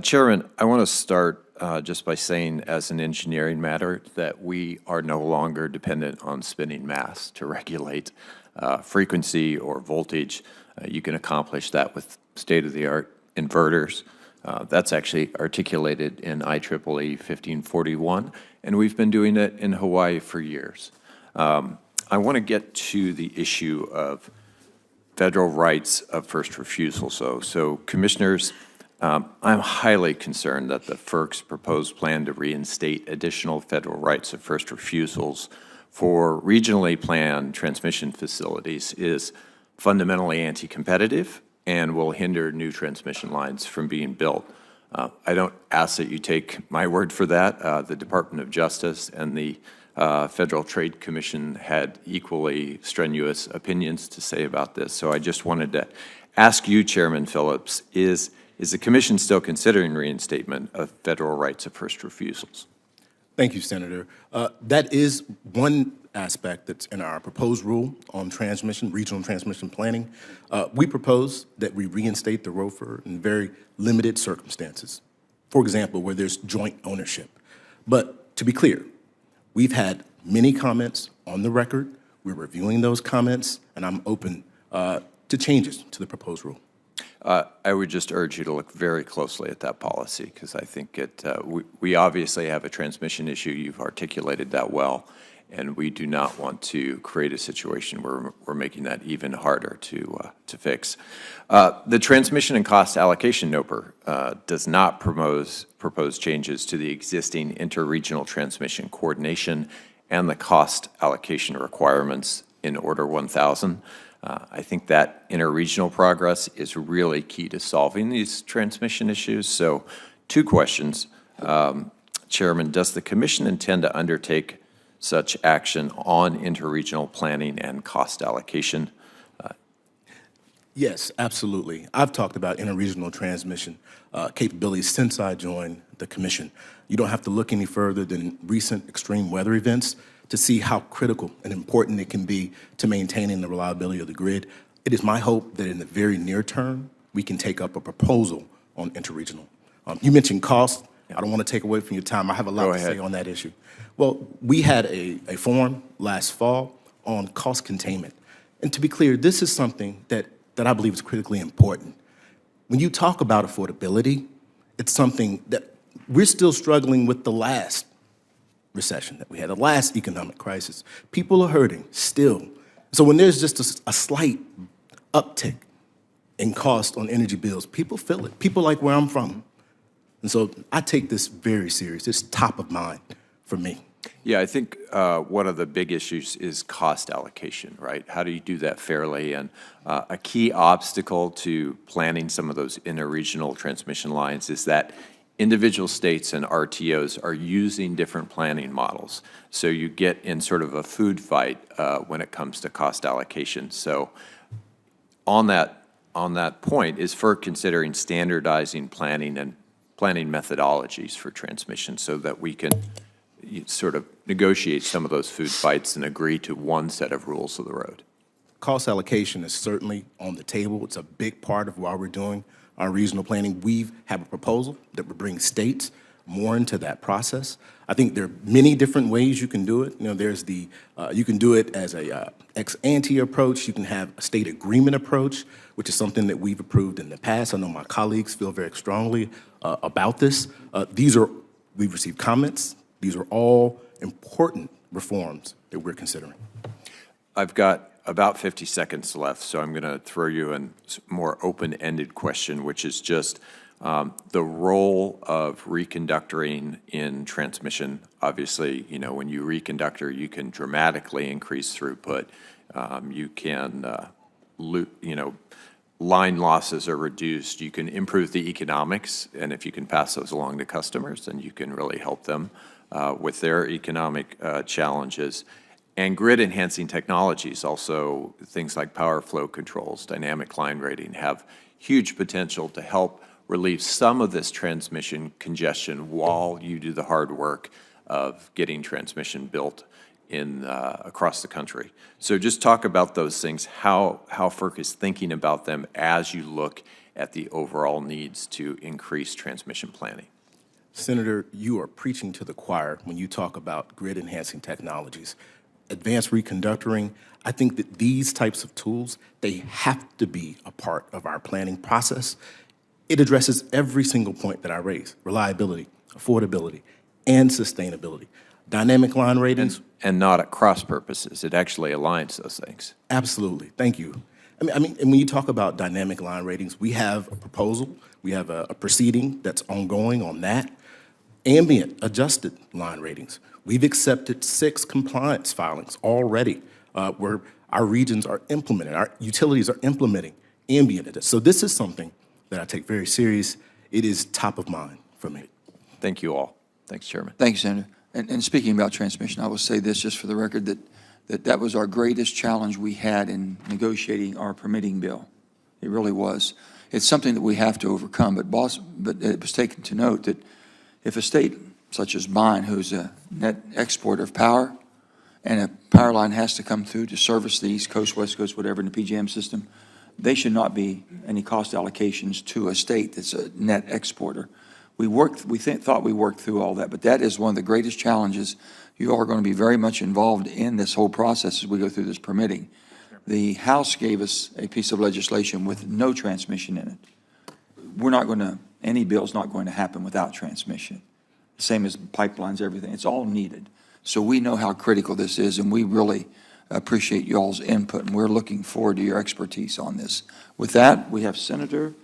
Chairman, I want to start just by saying, as an engineering matter, that we are no longer dependent on spinning mass to regulate frequency or voltage. You can accomplish that with state-of-the-art inverters. That's actually articulated in IEEE 1541, and we've been doing it in Hawaii for years. I want to get to the issue of federal rights of first refusal. So commissioners, I'm highly concerned that the FERC's proposed plan to reinstate additional federal rights of first refusals for regionally planned transmission facilities is fundamentally anti-competitive and will hinder new transmission lines from being built. I don't ask that you take my word for that. The Department of Justice and the Federal Trade Commission had equally strenuous opinions to say about this. So I just wanted to ask you, Chairman Phillips, is the Commission still considering reinstatement of federal rights of first refusals? Thank you, Senator. That is one aspect that's in our proposed rule on transmission, regional transmission planning. We propose that we reinstate the ROFR in very limited circumstances. For example, where there's joint ownership. But to be clear, we've had many comments on the record. We're reviewing those comments, and I'm open to changes to the proposed rule. I would just urge you to look very closely at that policy, because I think we obviously have a transmission issue. You've articulated that well, and we do not want to create a situation where we're making that even harder to fix. The transmission and cost allocation NOPR does not propose changes to the existing interregional transmission coordination and the cost allocation requirements in Order 1000. I think that interregional progress is really key to solving these transmission issues. So, two questions. Chairman, does the Commission intend to undertake such action on interregional planning and cost allocation? Yes, absolutely. I've talked about interregional transmission capabilities since I joined the Commission. You don't have to look any further than recent extreme weather events to see how critical and important it can be to maintaining the reliability of the grid. It is my hope that in the very near term, we can take up a proposal on interregional. You mentioned cost. I don't want to take away from your time. I have a lot to say on that issue. Well, we had a forum last fall on cost containment. And to be clear, this is something that I believe is critically important. When you talk about affordability, it's something that we're still struggling with the last recession that we had, the last economic crisis. People are hurting still. So when there's just a slight uptick in cost on energy bills, people feel it. People like where I'm from. And so I take this very serious. It's top of mind for me. Yeah, I think one of the big issues is cost allocation, right? How do you do that fairly? And a key obstacle to planning some of those interregional transmission lines is that individual states and RTOs are using different planning models. So you get in sort of a food fight when it comes to cost allocation. So on that point, is FERC considering standardizing planning and planning methodologies for transmission so that we can sort of negotiate some of those food fights and agree to one set of rules of the road? Cost allocation is certainly on the table. It's a big part of why we're doing our regional planning. We have a proposal that would bring states more into that process. I think there are many different ways you can do it. You know, there's the, you can do it as a ex-ante approach. You can have a state agreement approach, which is something that we've approved in the past. I know my colleagues feel very strongly about this. We've received comments. These are all important reforms that we're considering. I've got about 50 seconds left, so I'm going to throw you a more open-ended question, which is just the role of reconductoring in transmission. Obviously, you know, when you reconductor, you can dramatically increase throughput. You can, line losses are reduced. You can improve the economics, and if you can pass those along to customers, then you can really help them with their economic challenges. And grid-enhancing technologies, also things like power flow controls, dynamic line rating, have huge potential to help relieve some of this transmission congestion while you do the hard work of getting transmission built in across the country. So just talk about those things, how FERC is thinking about them as you look at the overall needs to increase transmission planning. Senator, you are preaching to the choir when you talk about grid-enhancing technologies. Advanced reconductoring, I think that these types of tools, they have to be a part of our planning process. It addresses every single point that I raised: reliability, affordability, and sustainability. Dynamic line ratings. And not at cross purposes. It actually aligns those things. Absolutely. Thank you. I mean, and when you talk about dynamic line ratings, we have a proposal, we have a proceeding that's ongoing on that. Ambient adjusted line ratings. We've accepted 6 compliance filings already where our regions are implementing, our utilities are implementing ambient. So this is something that I take very serious. It is top of mind for me. Thank you all. Thanks, Chairman. Thank you, Senator. And speaking about transmission, I will say this just for the record, that was our greatest challenge we had in negotiating our permitting bill. It really was. It's something that we have to overcome, but it was taken to note that if a state such as mine, who's a net exporter of power, and a power line has to come through to service the East Coast, West Coast, whatever, in the PJM system, they should not be any cost allocations to a state that's a net exporter. We thought we worked through all that, but that is one of the greatest challenges. You are going to be very much involved in this whole process as we go through this permitting. The House gave us a piece of legislation with no transmission in it. Any bill's not going to happen without transmission. Same as pipelines, everything. It's all needed. So we know how critical this is, and we really appreciate y'all's input, and we're looking forward to your expertise on this. With that, we have Senator